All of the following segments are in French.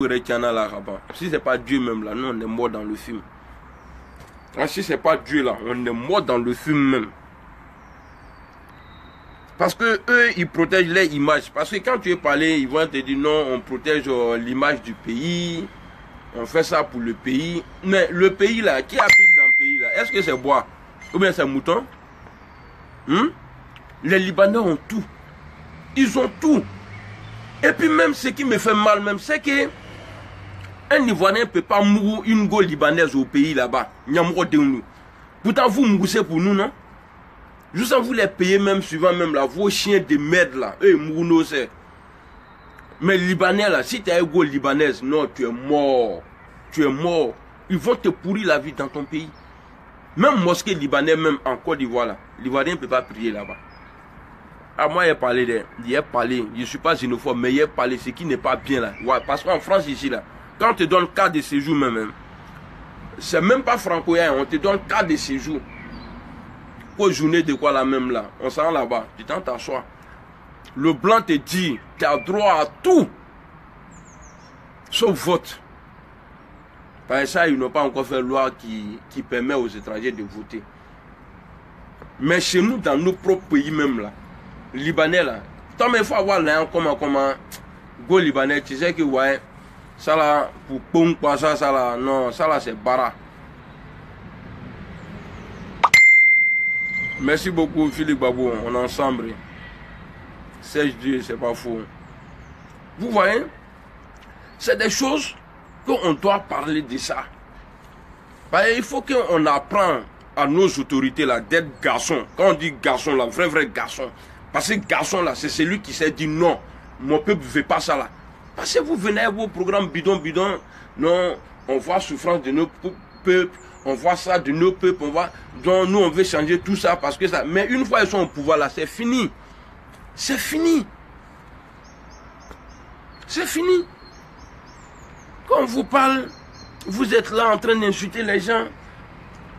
Si c'est pas Dieu même là, nous on est mort dans le film. Si c'est pas Dieu là, on est mort dans le film même. Parce que eux, ils protègent leur image. Parce que quand tu es parlé, ils vont te dire non, on protège l'image du pays. On fait ça pour le pays. Mais le pays là, qui habite dans le pays là, est-ce que c'est bois? Ou bien c'est mouton? Les Libanais ont tout. Ils ont tout. Et puis même ce qui me fait mal même, c'est que un Ivoirien ne peut pas mourir une go libanaise au pays là-bas. Pourtant vous moussez pour nous, non? Juste à vous les payer même suivant même là, vos chiens de merde là, eux mourent c'est. Mais Libanais là, si tu as un go libanaise, non, tu es mort. Tu es mort. Ils vont te pourrir la vie dans ton pays. Même mosquée libanais, même en Côte d'Ivoire là, l'Ivoirien ne peut pas prier là-bas. Ah, moi, il a parlé, je ne suis pas xénophobe, mais il a parlé ce qui n'est pas bien là. Ouais, parce qu'en France ici là, quand on te donne carte de séjour même, c'est même pas franco-yaya, on te donne carte de séjour. Pour journée de quoi là même là, on s'en va là-bas, tu t'assois. Le blanc te dit, tu as droit à tout, sauf vote. Par ça, ils n'ont pas encore fait loi qui permet aux étrangers de voter. Mais chez nous, dans nos propres pays même là, Libanais là, tant il faut avoir là comment go Libanais, tu sais que ouais, ça là pour pom quoi ça là, non, ça là c'est bara. Merci beaucoup Philippe Babou, on est ensemble. Serge Dieu, c'est pas faux. Vous voyez, c'est des choses qu'on doit parler de ça. Il faut qu'on apprenne à nos autorités là d'être garçons. Quand on dit garçon là, vrai garçon. Parce que garçon là, c'est celui qui s'est dit non, mon peuple ne veut pas ça là. Parce que vous venez à vos programmes bidon, non, on voit souffrance de nos peuples, on voit ça de nos peuples, on voit, donc nous on veut changer tout ça parce que ça. Mais une fois ils sont au pouvoir là, c'est fini. C'est fini. C'est fini. Quand on vous parle, vous êtes là en train d'insulter les gens.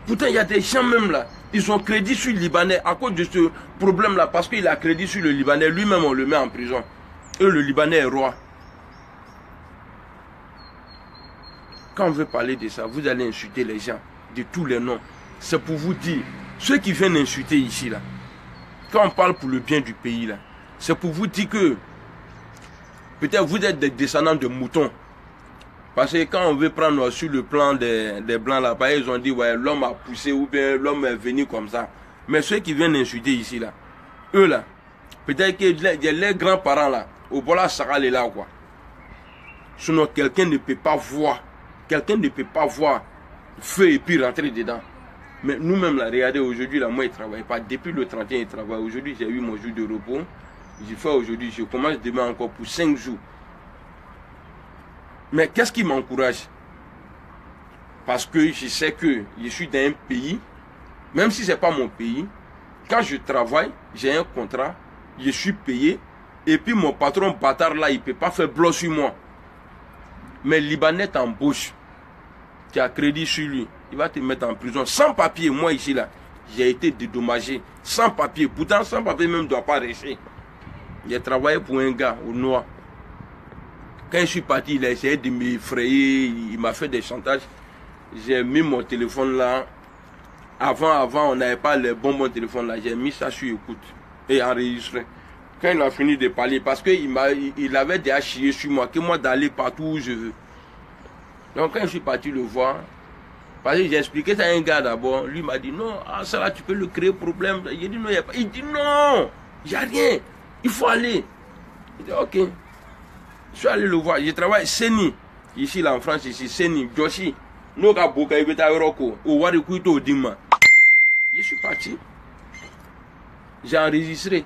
Pourtant il y a des gens même là. Ils ont crédit sur le Libanais à cause de ce problème-là. Parce qu'il a crédit sur le Libanais. Lui-même, on le met en prison. Et le Libanais est roi. Quand on veut parler de ça, vous allez insulter les gens de tous les noms. C'est pour vous dire, ceux qui viennent insulter ici, là, quand on parle pour le bien du pays, là, c'est pour vous dire que peut-être vous êtes des descendants de moutons. Parce que quand on veut prendre sur le plan des blancs là, ils ont dit ouais, l'homme a poussé ou bien l'homme est venu comme ça. Mais ceux qui viennent insulter ici là, eux là, peut-être que les grands-parents là, au bola Saral est là quoi. Sinon quelqu'un ne peut pas voir, feu et puis rentrer dedans. Mais nous-mêmes là, regardez aujourd'hui là, moi je ne travaille pas. Depuis le 31 je travaille. Aujourd'hui j'ai eu mon jour de repos. J'ai fait aujourd'hui, je commence demain encore pour 5 jours. Mais qu'est-ce qui m'encourage? Parce que je sais que je suis dans un pays, même si ce n'est pas mon pays, quand je travaille, j'ai un contrat, je suis payé, et puis mon patron bâtard là, il ne peut pas faire bloc sur moi. Mais le Libanais t'embauche, tu as crédit sur lui, il va te mettre en prison. Sans papier, moi ici là, j'ai été dédommagé, sans papier, pourtant sans papier même ne doit pas rester. J'ai travaillé pour un gars au noir. Quand je suis parti, il a essayé de m'effrayer, il m'a fait des chantages. J'ai mis mon téléphone là. Avant, on n'avait pas les bons téléphones là. J'ai mis ça sur écoute et enregistré. Quand il a fini de parler, parce qu'il avait déjà chié sur moi, que moi d'aller partout où je veux. Donc quand je suis parti le voir, parce que j'ai expliqué ça à un gars d'abord, lui m'a dit non, ça là tu peux le créer problème. J'ai dit non, il n'y a pas. Il dit non, il n'y a rien, il faut aller. Il dit ok. Je suis allé le voir, je travaille Seni, ici là en France, ici, Seni, Joshi, Noga Boka, Ibeta Yoroko, au Warikuito Dima. Je suis parti, j'ai enregistré,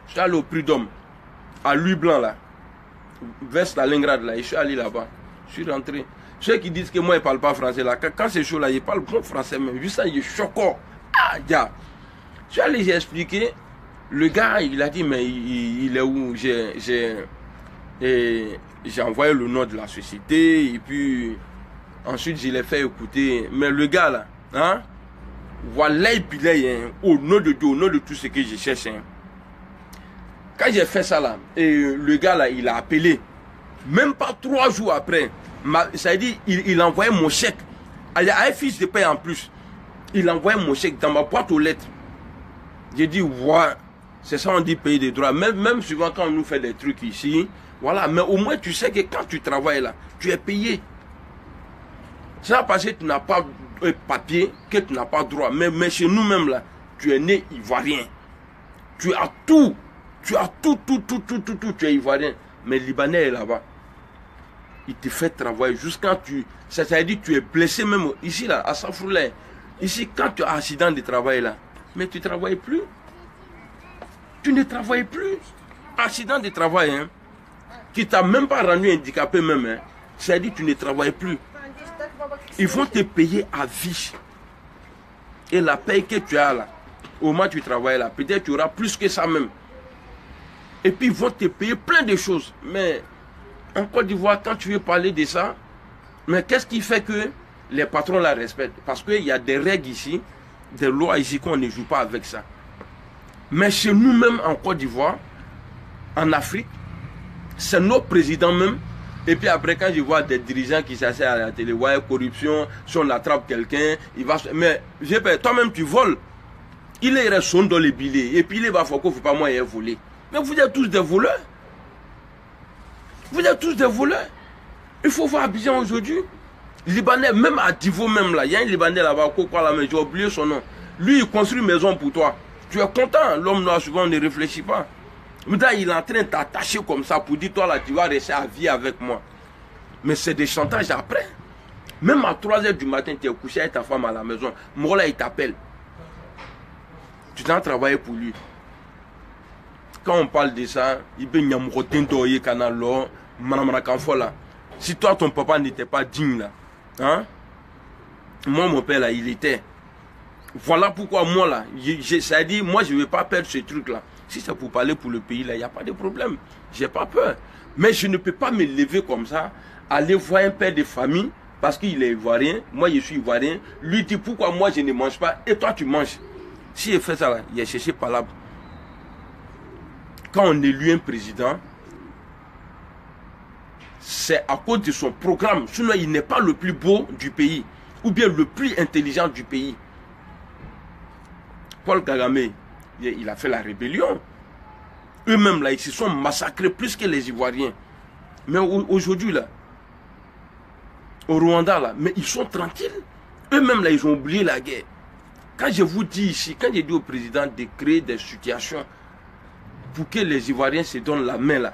je suis allé au Prud'homme, à Louis Blanc là, vers Stalingrad là, je suis allé là-bas, je suis rentré. Ceux qui disent que moi je ne parle pas français là, quand c'est chaud là, je parle bon français même, juste ça, je suis choquant. Ah, ya. Je suis allé, j'ai expliqué, le gars il a dit, mais il est où? Et j'ai envoyé le nom de la société et puis ensuite je l'ai fait écouter. Mais le gars là, hein, voilà, au nom de Dieu, au nom de tout ce que je cherche. Hein. Quand j'ai fait ça là, et le gars là, il a appelé Même pas 3 jours après, ça veut dire, il envoyait mon chèque. Il y a un fiche de paie en plus. Il envoyait mon chèque dans ma boîte aux lettres. J'ai dit, ouais, c'est ça on dit payer des droits. Même souvent quand on nous fait des trucs ici, voilà, mais au moins tu sais que quand tu travailles là, tu es payé. C'est pas parce que tu n'as pas de papier que tu n'as pas droit. Mais chez nous-mêmes là, tu es né ivoirien. Tu as tout. Tu as tout. Tu es ivoirien. Mais Libanais est là-bas. Il te fait travailler jusqu'à tu. Ça veut dire que tu es blessé même ici là, à Safoulé. Ici, quand tu as un accident de travail là, mais tu ne travailles plus. Tu ne travailles plus. Accident de travail, hein, qui t'a même pas rendu handicapé même. Hein, ça veut dire que tu ne travailles plus. Ils vont te payer à vie. Et la paye que tu as là, au moment où tu travailles là, peut-être tu auras plus que ça même. Et puis ils vont te payer plein de choses. Mais en Côte d'Ivoire, quand tu veux parler de ça, mais qu'est-ce qui fait que les patrons la respectent? Parce qu'il y a des règles ici, des lois ici qu'on ne joue pas avec ça. Mais chez nous-mêmes en Côte d'Ivoire, en Afrique, c'est nos présidents même. Et puis après, quand je vois des dirigeants qui s'asseyent à la télé, ouais, corruption, si on attrape quelqu'un, il va... Mais toi-même, tu voles. Il est son dans les billets. Et puis il va faire qu'il ne faut pas moi voler. Mais vous êtes tous des voleurs. Vous êtes tous des voleurs. Il faut voir Abidjan aujourd'hui. Libanais, même à Divo même là, il y a un Libanais là-bas, j'ai oublié son nom. Lui, il construit une maison pour toi. Tu es content. L'homme noir, souvent, ne réfléchit pas. Mais là, il est en train de t'attacher comme ça pour dire, toi là, tu vas rester à vie avec moi. Mais c'est des chantages après. Même à 3 h du matin, tu es couché avec ta femme à la maison. Moi là, il t'appelle. Tu t'en travailles pour lui. Quand on parle de ça, il peut y avoir canal là. Si toi, ton papa n'était pas digne là, hein? Moi, mon père là, il était. Voilà pourquoi moi là, ça dit, moi je ne vais pas perdre ce truc là. Si c'est pour parler pour le pays là, il n'y a pas de problème. J'ai pas peur. Mais je ne peux pas me lever comme ça, aller voir un père de famille, parce qu'il est ivoirien, moi je suis ivoirien, lui dit pourquoi moi je ne mange pas, et toi tu manges. Si il fait ça là, il a cherché palabre. Quand on élit un président, c'est à cause de son programme. Sinon, il n'est pas le plus beau du pays, ou bien le plus intelligent du pays. Paul Kagame, il a fait la rébellion. Eux-mêmes, là, ils se sont massacrés plus que les Ivoiriens. Mais aujourd'hui, là, au Rwanda, là, mais ils sont tranquilles. Eux-mêmes, là, ils ont oublié la guerre. Quand je vous dis ici, quand j'ai dit au président de créer des situations pour que les Ivoiriens se donnent la main, là,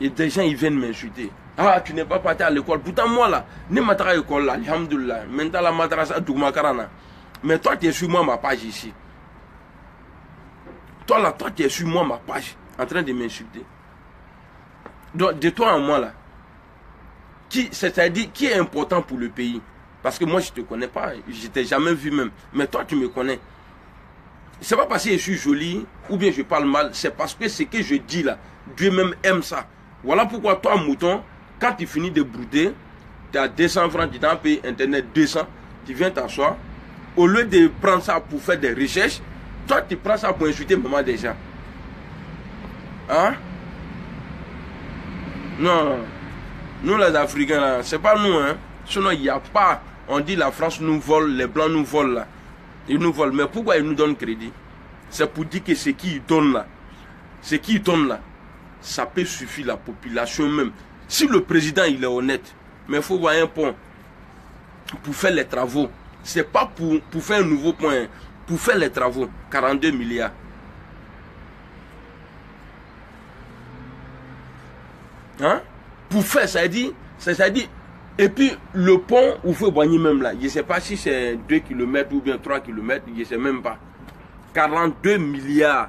et des gens, ils viennent m'insulter. Ah, tu n'es pas parti à l'école. Pourtant, moi, là, ne m'attends à l'école, là, alhamdoulilah. Maintenant, la madrasa, Dougmakarana. Mais toi, tu es sur moi ma page ici. Toi, là, toi, tu es sur moi ma page, en train de m'insulter. Donc, de toi à moi, là, c'est-à-dire, qui est important pour le pays? Parce que moi, je ne te connais pas, je ne t'ai jamais vu même. Mais toi, tu me connais. Ce n'est pas parce que je suis joli, ou bien je parle mal, c'est parce que ce que je dis là, Dieu même aime ça. Voilà pourquoi toi, mouton, quand tu finis de brouter, tu as 200 francs, tu t'en payes Internet 200, tu viens t'asseoir. Au lieu de prendre ça pour faire des recherches, toi, tu prends ça pour insulter maman des gens. Hein? Non. Nous, les Africains, là, c'est pas nous, hein. Sinon, il n'y a pas. On dit la France nous vole, les Blancs nous volent, là. Ils nous volent. Mais pourquoi ils nous donnent crédit? C'est pour dire que ce qu'ils donnent, là, ça peut suffire la population même. Si le président, il est honnête, mais il faut voir un pont pour faire les travaux. C'est pas pour faire un nouveau point, pour faire les travaux, 42 milliards. Hein? Pour faire, ça dit, et puis le pont, où faut boigner même là, je ne sais pas si c'est 2 km ou bien 3 km, je ne sais même pas. 42 milliards.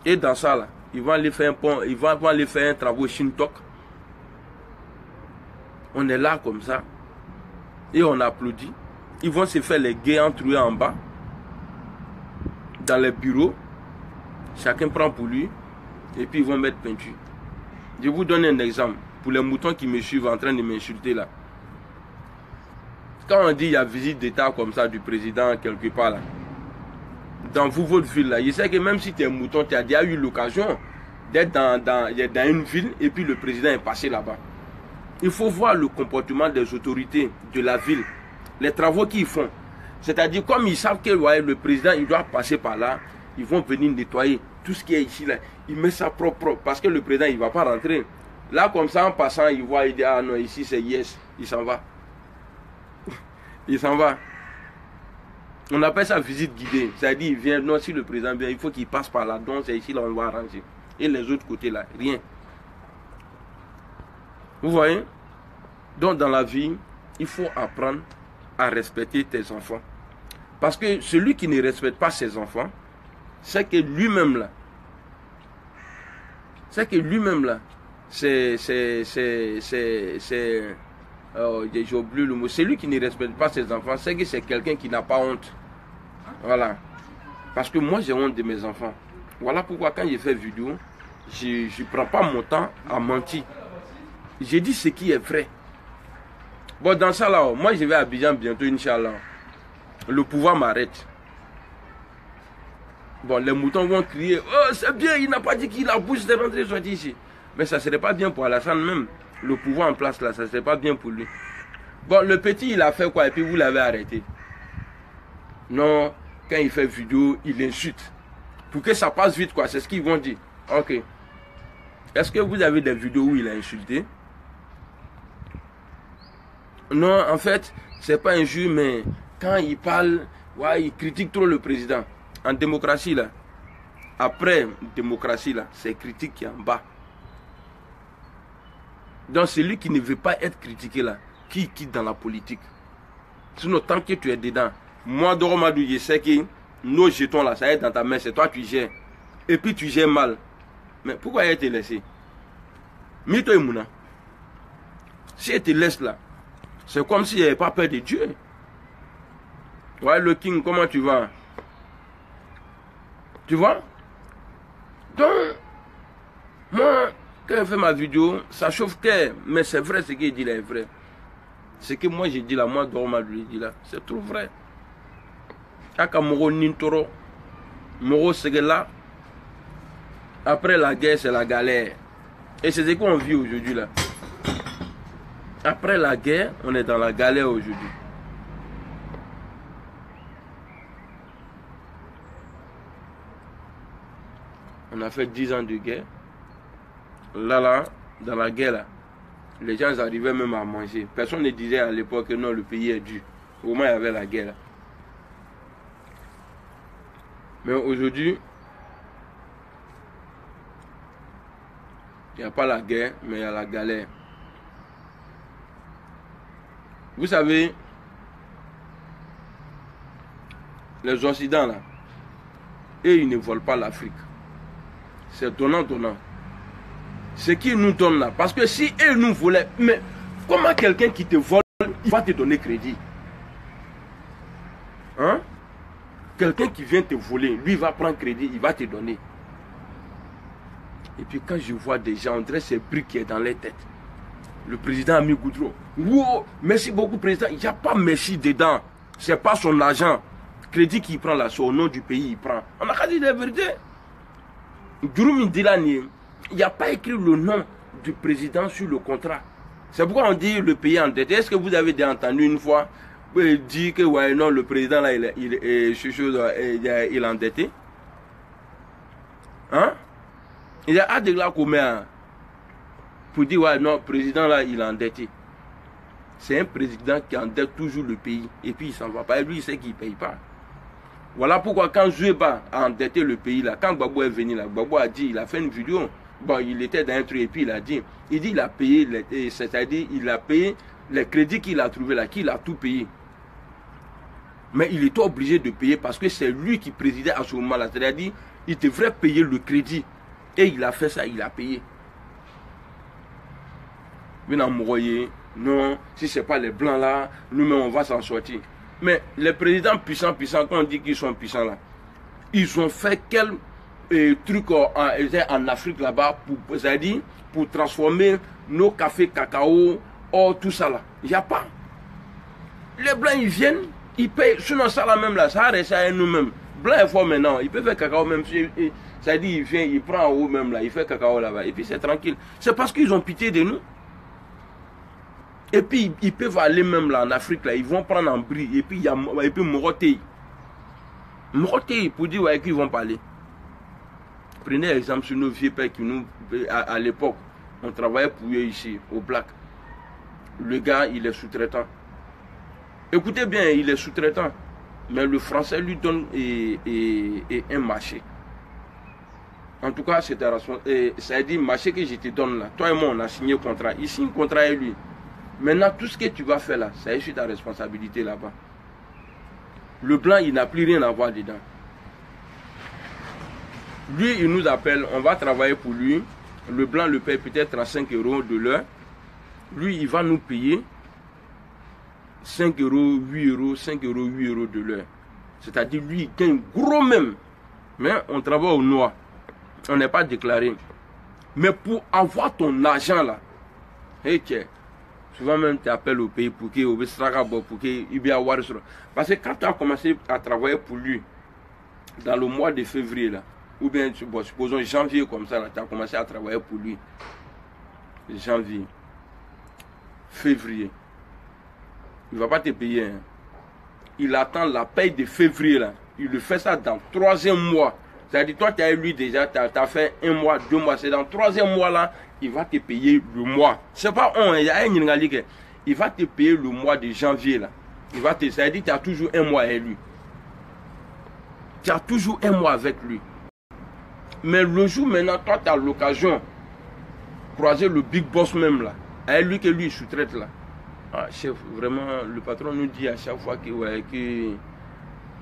Et dans ça là, ils vont aller faire un pont, ils vont aller faire un travaux Shintok. On est là comme ça. Et on applaudit. Ils vont se faire les gays entre eux en bas. Dans les bureaux. Chacun prend pour lui. Et puis ils vont mettre peinture. Je vous donne un exemple. Pour les moutons qui me suivent en train de m'insulter là. Quand on dit il y a visite d'état comme ça du président quelque part là. Dans votre ville là. Je sais que même si tu es mouton, tu as déjà eu l'occasion d'être dans une ville et puis le président est passé là-bas. Il faut voir le comportement des autorités de la ville, les travaux qu'ils font. C'est-à-dire, comme ils savent que le président il doit passer par là, ils vont venir nettoyer tout ce qui est ici là. Ils mettent ça propre parce que le président il ne va pas rentrer. Là, comme ça, en passant, il voit, il dit ah non, ici c'est yes, il s'en va. Il s'en va. On appelle ça visite guidée. C'est-à-dire, il vient, non, si le président vient, il faut qu'il passe par là. Donc, c'est ici, là, on va arranger. Et les autres côtés, là, rien. Vous voyez? Donc, dans la vie, il faut apprendre à respecter tes enfants. Parce que celui qui ne respecte pas ses enfants, c'est que lui-même, là, j'ai oublié le mot. Celui qui ne respecte pas ses enfants, c'est que c'est quelqu'un qui n'a pas honte. Voilà. Parce que moi, j'ai honte de mes enfants. Voilà pourquoi quand j'ai fait vidéo, je ne prends pas mon temps à mentir. J'ai dit ce qui est vrai. Bon, dans ça là, moi je vais à Abidjan bientôt, Inch'Allah. Le pouvoir m'arrête. Bon, les moutons vont crier, oh c'est bien, il n'a pas dit qu'il a bouche de rentrer sortir ici. Mais ça ne serait pas bien pour Alassane même. Le pouvoir en place là, ça ne serait pas bien pour lui. Bon, le petit il a fait quoi et puis vous l'avez arrêté. Non, quand il fait vidéo, il insulte. Pour que ça passe vite quoi, c'est ce qu'ils vont dire. Ok. Est-ce que vous avez des vidéos où il a insulté? Non, en fait, c'est pas injure, mais quand il parle, ouais, il critique trop le président. En démocratie, là, après démocratie, là, c'est critique qui est en bas. Donc, celui qui ne veut pas être critiqué, là, qui quitte dans la politique. Sinon, tant que tu es dedans, moi, Doromadou, je sais que nos jetons, là, ça est dans ta main, c'est toi qui gères. Et puis, tu gères mal. Mais pourquoi elle te laisse? Mito et Mouna. Si elle te laisse là, c'est comme si elle n'avait pas peur de Dieu. Ouais, le king, comment tu vas? Tu vois? Donc, moi, quand je fais ma vidéo, ça chauffe cœur. Mais c'est vrai ce qu'il dit là est vrai. Ce que moi j'ai dit là, moi, Doromadou dit là, c'est trop vrai. Aka Moro Nintoro, Moro Segela, après la guerre, c'est la galère. Et c'est ce qu'on vit aujourd'hui là. Après la guerre, on est dans la galère aujourd'hui. On a fait 10 ans de guerre. Là, dans la guerre, là, les gens arrivaient même à manger. Personne ne disait à l'époque que non, le pays est dur. Au moins, il y avait la guerre. Là. Mais aujourd'hui, il n'y a pas la guerre, mais il y a la galère. Vous savez, les Occidentaux, là, et ils ne volent pas l'Afrique. C'est donnant. Ce qu'ils nous donnent là, parce que si eux nous volaient, mais comment quelqu'un qui te vole, il va te donner crédit? Hein? Quelqu'un qui vient te voler, lui va prendre crédit, il va te donner. Et puis quand je vois des gens, on dirait c'est briques qui est dans les têtes. Le président a mis Goudron. Wow, merci beaucoup président. Il n'y a pas merci dedans. C'est pas son argent. Crédit qu'il prend là, c'est au nom du pays il prend. On a qu'à dire la vérité. Djouroumi Dilani, il n'y a pas écrit le nom du président sur le contrat. C'est pourquoi on dit le pays endetté. Est-ce que vous avez déjà entendu une fois dire que ouais, non, le président là, il est endetté? Hein? Il y a des là combien pour dire ouais, non, le président là, il est endetté. C'est un président qui endette toujours le pays. Et puis il s'en va pas. Et lui, il sait qu'il ne paye pas. Voilà pourquoi quand Zoueba a endetté le pays là, quand Gbagbo est venu là, Gbagbo a dit, il a fait une vidéo. Bon, il était dans un truc et puis il a dit, il a payé, c'est-à-dire il a payé les crédits qu'il a trouvé là, qu'il a tout payé. Mais il était obligé de payer parce que c'est lui qui présidait à ce moment-là. C'est-à-dire, il devrait payer le crédit. Et il a fait ça, il a payé. Mais non, si ce n'est pas les blancs là, nous-mêmes on va s'en sortir. Mais les présidents puissants, quand on dit qu'ils sont puissants là, ils ont fait quel truc en Afrique là-bas, c'est-à-dire pour transformer nos cafés, cacao, or, tout ça là. Il n'y a pas. Les blancs ils viennent, ils payent, sinon ça là même là, ça reste à nous-mêmes. Blanc est fort maintenant. Il peut faire cacao même si... Ça dit, il vient, il prend en haut même là, il fait cacao là-bas. Et puis c'est tranquille. C'est parce qu'ils ont pitié de nous. Et puis ils peuvent aller même là en Afrique, là, ils vont prendre un bris. Et puis il y a Moroté. Moroté pour dire ouais, qu'ils vont parler. Prenez exemple sur nos vieux pères qui nous, à l'époque, on travaillait pour eux ici, au Black. Le gars, il est sous-traitant. Écoutez bien, il est sous-traitant. Mais le français lui donne un marché. En tout cas, c'était ça a dit marché que je te donne là. Toi et moi, on a signé contrat. Il signe contrat avec lui. Maintenant, tout ce que tu vas faire là, ça est sur ta responsabilité là-bas. Le blanc, il n'a plus rien à voir dedans. Lui, il nous appelle, on va travailler pour lui. Le blanc le paye peut-être à 5 € de l'heure. Lui, il va nous payer 5 €, 8 €, 5 €, 8 € de l'heure. C'est-à-dire, lui, il gagne gros même. Mais on travaille au noir. On n'est pas déclaré. Mais pour avoir ton argent là, hey, tiens, souvent même tu appelles au pays pour qu'il y ait parce que quand tu as commencé à travailler pour lui, dans le mois de février là, ou bien bon, supposons janvier comme ça, tu as commencé à travailler pour lui. Janvier, février. Il ne va pas te payer. Hein. Il attend la paye de février là. Il le fait ça dans le 3e mois. C'est-à-dire, toi, tu as eu lui déjà, tu as fait 1 mois, 2 mois. C'est dans le 3e mois là, il va te payer le mois. C'est pas on, il y a un il va te payer le mois de janvier là. Il va te, c'est-à-dire, tu as toujours 1 mois avec lui. Tu as toujours 1 mois avec lui. Mais le jour maintenant, toi, tu as l'occasion de croiser le big boss même là. Avec lui que lui, il sous-traite là. Ah, chef, vraiment, le patron nous dit à chaque fois que, ouais, que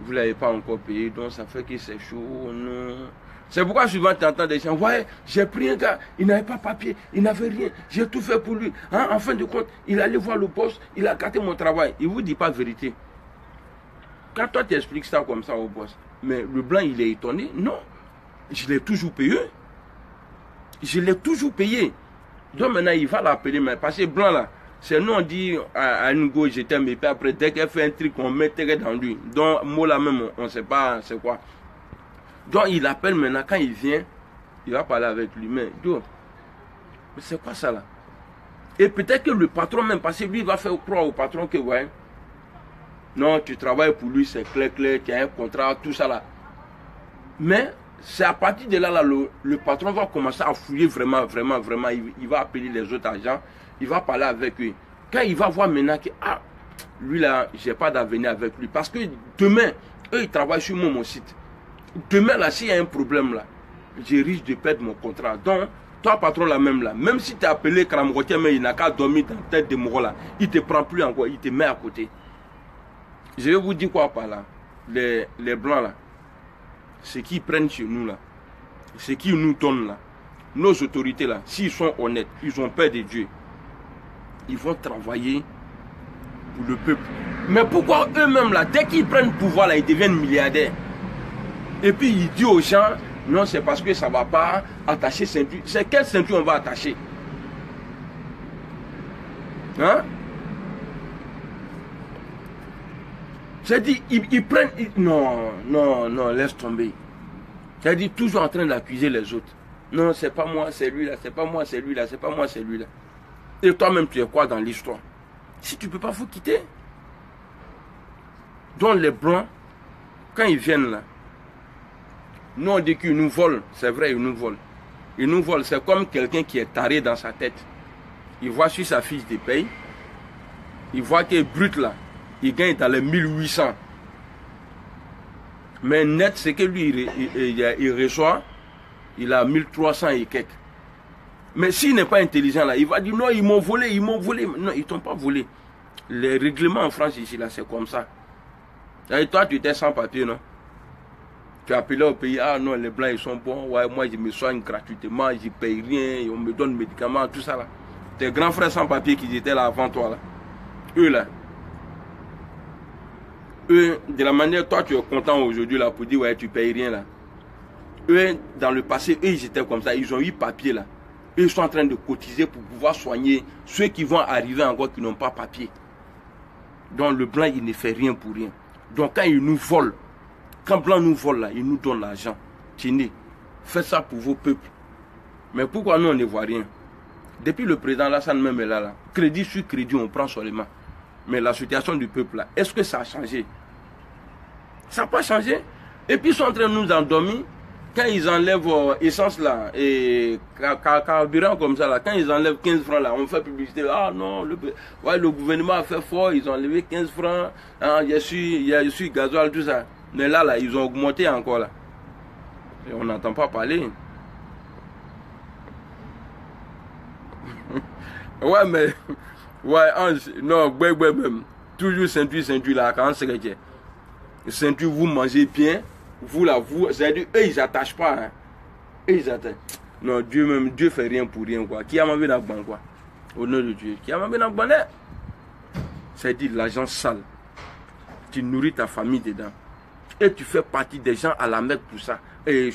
vous ne l'avez pas encore payé, donc ça fait que c'est chaud. Non. C'est pourquoi souvent tu entends des gens, ouais, j'ai pris un gars, il n'avait pas papier, il n'avait rien, j'ai tout fait pour lui. Hein, en fin de compte, il allait voir le boss, il a gâté mon travail. Il ne vous dit pas la vérité. Quand toi tu expliques ça comme ça au boss, mais le blanc il est étonné, non, je l'ai toujours payé. Je l'ai toujours payé. Donc maintenant il va l'appeler, mais parce que blanc là, c'est nous on dit à Ngo je t'aime, et puis après dès qu'elle fait un truc on met terre dans lui. Donc mot là même on ne sait pas c'est quoi. Donc il appelle maintenant, quand il vient, il va parler avec lui. Mais c'est quoi ça là? Et peut-être que le patron même, parce que lui il va faire croire au patron que ouais, non tu travailles pour lui, c'est clair, tu as un contrat, tout ça là. Mais c'est à partir de là, le patron va commencer à fouiller vraiment, il va appeler les autres agents. Il va parler avec lui. Quand il va voir maintenant que, ah, lui là, j'ai pas d'avenir avec lui. Parce que demain, eux, ils travaillent sur mon site. Demain, là, s'il y a un problème là, je risque de perdre mon contrat. Donc, toi, patron, là même là, même si tu es appelé Kramrotier, mais il n'a qu'à dormir dans la tête de Moro là, il ne te prend plus encore, il te met à côté. Je vais vous dire quoi par là. Les blancs là, ce qu'ils prennent chez nous là, ce qu'ils nous donnent là, nos autorités là, s'ils sont honnêtes, ils ont peur de Dieu. Ils vont travailler pour le peuple. Mais pourquoi eux-mêmes là, dès qu'ils prennent le pouvoir là, ils deviennent milliardaires? Et puis ils disent aux gens, non c'est parce que ça ne va pas attacher ceinture. C'est quelle ceinture on va attacher? Hein? C'est-à-dire, ils prennent... Non, laisse tomber. C'est-à-dire, toujours en train d'accuser les autres. Non, c'est pas moi, c'est lui là, c'est pas moi, c'est lui là, c'est pas moi, c'est lui là. Et toi-même, tu es quoi dans l'histoire? Si tu ne peux pas, il faut quitter. Donc les blancs, quand ils viennent là, nous on dit qu'ils nous volent. C'est vrai, ils nous volent. Ils nous volent, c'est comme quelqu'un qui est taré dans sa tête. Il voit sur sa fiche de paye, il voit qu'il est brut là, il gagne dans les 1800. Mais net, c'est que lui, il reçoit, il a 1300 et quelques. Mais s'il n'est pas intelligent là, il va dire non, ils m'ont volé, ils m'ont volé. Non, ils ne t'ont pas volé. Les règlements en France ici là, c'est comme ça. Et toi, tu étais sans papier, non? Tu as appelé au pays, ah non, les blancs ils sont bons, ouais, moi je me soigne gratuitement, je ne paye rien, on me donne médicaments, tout ça là. Tes grands frères sans papier qui étaient là avant toi là. Eux là. Eux, de la manière, toi tu es content aujourd'hui là pour dire ouais, tu ne payes rien là. Eux, dans le passé, eux ils étaient comme ça, ils ont eu papier là. Eux, ils sont en train de cotiser pour pouvoir soigner ceux qui vont arriver encore qui n'ont pas papier. Donc le blanc, il ne fait rien pour rien. Donc quand il nous vole, Quand Blanc nous vole là, il nous donne l'argent. Tenez, faites ça pour vos peuples. Mais pourquoi nous on ne voit rien? Depuis le président Alassane même est là, crédit sur crédit, on prend seulement. Mais la situation du peuple là, est-ce que ça a changé? Ça n'a pas changé. Et puis ils sont en train de nous endormir. Quand ils enlèvent essence là, et carburant comme ça là, quand ils enlèvent 15 francs là, on fait publicité. Ah non, le gouvernement a fait fort, ils ont enlevé 15 francs, hein, il y a su gasoil, tout ça. Mais là, ils ont augmenté encore là. Et on n'entend pas parler. Ouais, mais, ouais, non, même. Toujours ceinture là, quand c'est que ceinture, vous mangez bien, vous là, c'est-à-dire, eux, ils n'attachent pas. Hein. Eux, ils attachent. Non, Dieu fait rien pour rien, quoi. Qui a mangé dans le banc, quoi. Au nom de Dieu. Qui a mangé dans le banc, c'est-à-dire l'argent sale. Tu nourris ta famille dedans. Et tu fais partie des gens à la Mecque pour ça. Et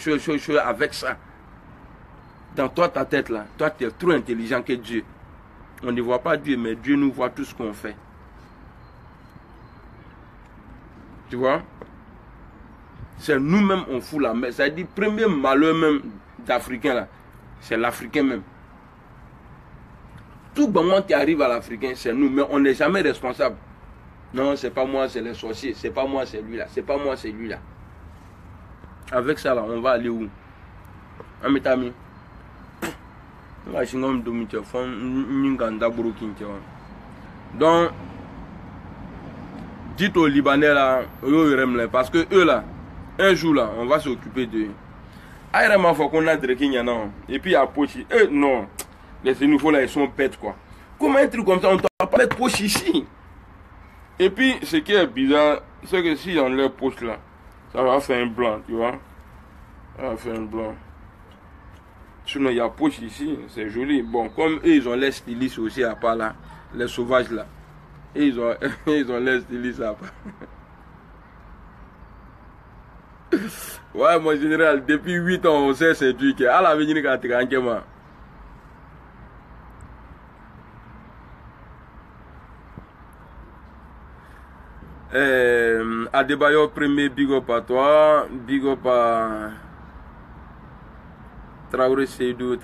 avec ça. Dans toi, ta tête là, toi, tu es trop intelligent que Dieu. On ne voit pas Dieu, mais Dieu nous voit tout ce qu'on fait. Tu vois? C'est nous-mêmes, on fout la mer. C'est-à-dire, premier malheur même d'Africain là, c'est l'Africain même. Tout moment qui arrive à l'Africain, c'est nous, mais on n'est jamais responsable. Non, c'est pas moi, c'est les sorciers. C'est pas moi, c'est lui là. C'est pas moi, c'est lui là. Avec ça là, on va aller où? Amitami. Donc, dites aux Libanais là, parce que eux là, un jour là, on va s'occuper d'eux. Il faut qu'on a et puis à Pochi. Non, les nouveaux là, ils sont bêtes quoi. Comment un truc comme ça, on ne doit pas mettre Pochi ici? Et puis, ce qui est bizarre, c'est que si dans leur poche là, ça va faire un blanc, tu vois. Ça va faire un blanc. Sinon, il y a poche ici, c'est joli. Bon, comme eux, ils ont les stylistes aussi à part là, les sauvages là. Et ils ont les stylistes à part. Ouais, mon général, depuis 8 ans, on sait c'est du qui. À l'avenir, quand tu es en Adebayo, premier big up à toi, big up à Traoré Seydou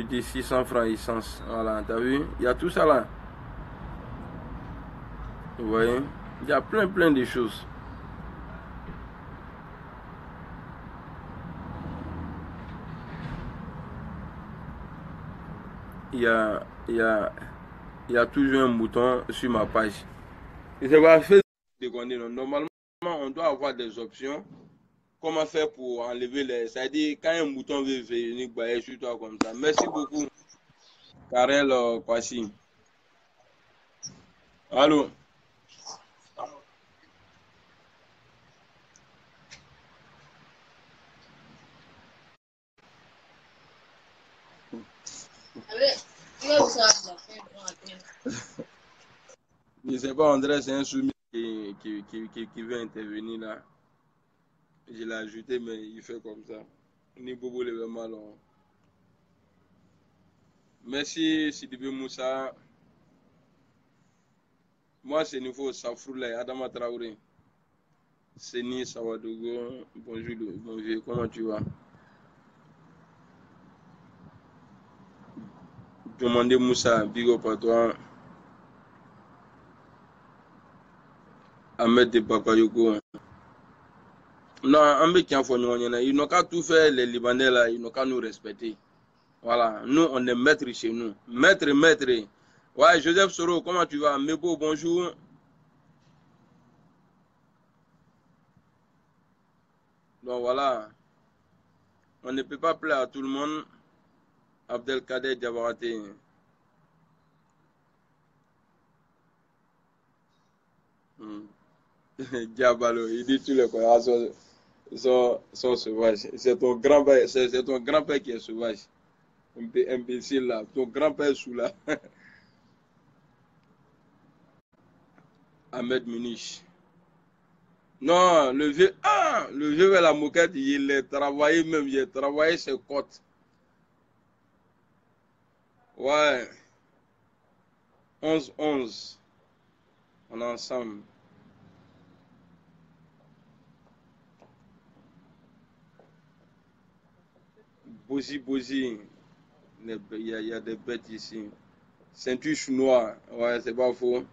dit 600 francs essence. Voilà, t'as vu? Il y a tout ça là. Vous voyez? Il y a plein de choses. Il y a toujours un bouton sur ma page. Et c'est pas fait de normalement, on doit avoir des options. Comment faire pour enlever les... C'est-à-dire, quand un bouton veut venir bailler sur toi comme ça. Merci beaucoup, Karel Kwasi. Allô? Je ne sais pas, André, c'est un soumis qui veut intervenir là. Je l'ai ajouté, mais il fait comme ça. Ni Bobo le mal. Merci, Sidibé Moussa. Moi, c'est nouveau Safroula, Adama Traoré. Seni Sawadogo. Bonjour, comment tu vas? Demandez Moussa, big up à toi. Ahmed de Bakayoko. Non, ils n'ont qu'à tout faire, les Libanais là, ils n'ont qu'à nous respecter. Voilà, nous on est maîtres chez nous. Maître. Ouais, Joseph Soro, comment tu vas? Mebo, bonjour. Donc voilà, on ne peut pas plaire à tout le monde. Abdelkader Diabarate. Diabalo, il dit tous les croyants sont sauvages. C'est ton grand-père qui est sauvage. Imbécile là. Ton grand-père est sous là. Ahmed Munich. Non, le vieux vers la moquette, il est travaillé même, il a travaillé ses côtes. Ouais, 11-11. On est ensemble. Bosi Bosi. Il y a des bêtes ici. Ceinture chinois. Ouais, c'est pas faux.